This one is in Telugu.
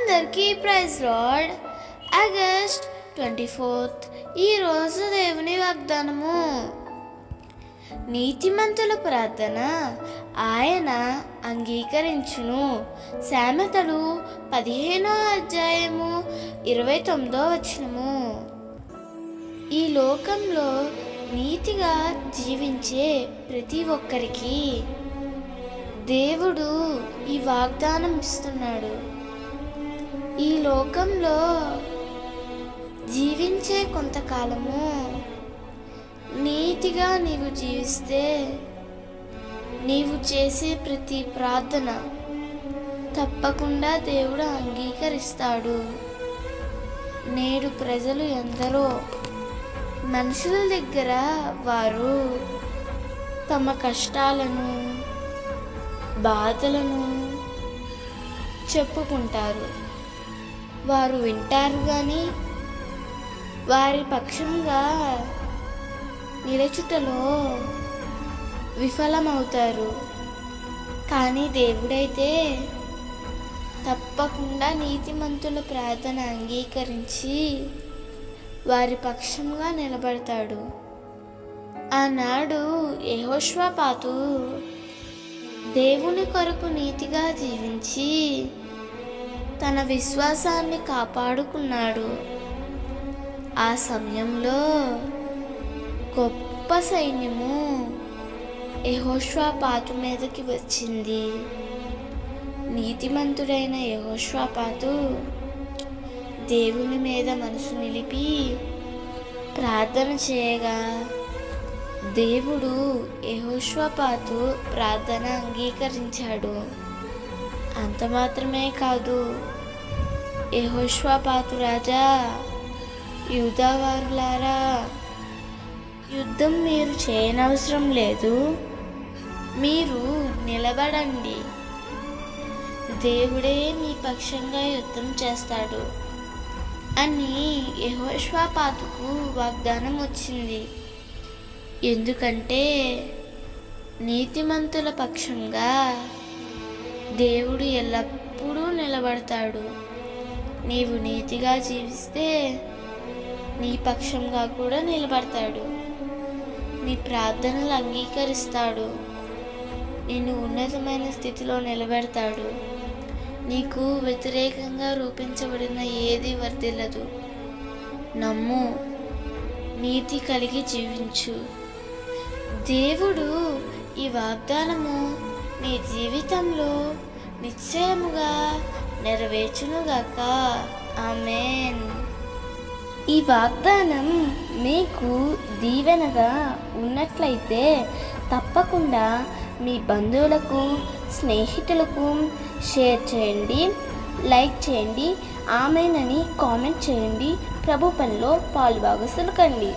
అందరికీ ప్రైజ్ లార్డ్. ఆగస్ట్ 24 ఈరోజు దేవుని వాగ్దానము. నీతిమంతుల ప్రార్థన ఆయన అంగీకరించును. సామెతలు 15:29. ఈ లోకంలో నీతిగా జీవించే ప్రతి ఒక్కరికి దేవుడు ఈ వాగ్దానం ఇస్తున్నాడు. ఈ లోకంలో జీవించే కొంతకాలము నీతిగా నీవు జీవిస్తే నీవు చేసే ప్రతి ప్రార్థన తప్పకుండా దేవుడు అంగీకరిస్తాడు. నేడు ప్రజలు ఎందరో మనుషుల దగ్గర వారు తమ కష్టాలను బాధలను చెప్పుకుంటారు. వారు వింటారు కానీ వారి పక్షంగా నిలచుటలో విఫలమవుతారు. కానీ దేవుడైతే తప్పకుండా నీతిమంతుల ప్రార్థన అంగీకరించి వారి పక్షంగా నిలబడతాడు. ఆనాడు యెహోషాపాతు దేవుని కొరకు నీతిగా జీవించి తన విశ్వాసాన్ని కాపాడుకున్నాడు. ఆ సమయంలో గొప్ప సైన్యము యెహోషాపాతు మీదకి వచ్చింది. నీతిమంతుడైన యెహోషాపాతు దేవుని మీద మనసు నిలిపి ప్రార్థన చేయగా దేవుడు యెహోషాపాతు ప్రార్థన అంగీకరించాడు. అంత మాత్రమే కాదు, యెహోషాపాతు రాజా, యూదావారులారా, యుద్ధం మీరు చేయనవసరం లేదు, మీరు నిలబడండి, దేవుడే మీ పక్షంగా యుద్ధం చేస్తాడు అని యెహోషాపాతుకు వాగ్దానం వచ్చింది. ఎందుకంటే నీతిమంతుల పక్షంగా దేవుడు ఎల్లప్పుడూ నిలబడతాడు. నీవు నీతిగా జీవిస్తే నీ పక్షంగా కూడా నిలబడతాడు. నీ ప్రార్థనలు అంగీకరిస్తాడు. నిన్ను ఉన్నతమైన స్థితిలో నిలబెడతాడు. నీకు వ్యతిరేకంగా రూపించబడిన ఏది వర్ధిల్లదు. నమ్ము, నీతి కలిగి జీవించు. దేవుడు ఈ వాగ్దానము నీ జీవితంలో నిశ్చయముగా నెరవేర్చునుగాక. ఆమేన్. ఈ వాగ్దానం మీకు దీవెనగా ఉన్నట్లయితే తప్పకుండా మీ బంధువులకు, స్నేహితులకు షేర్ చేయండి, లైక్ చేయండి, ఆమేన్ అని కామెంట్ చేయండి. ప్రభు పనిలో పాలుభాగస్తులు కండి.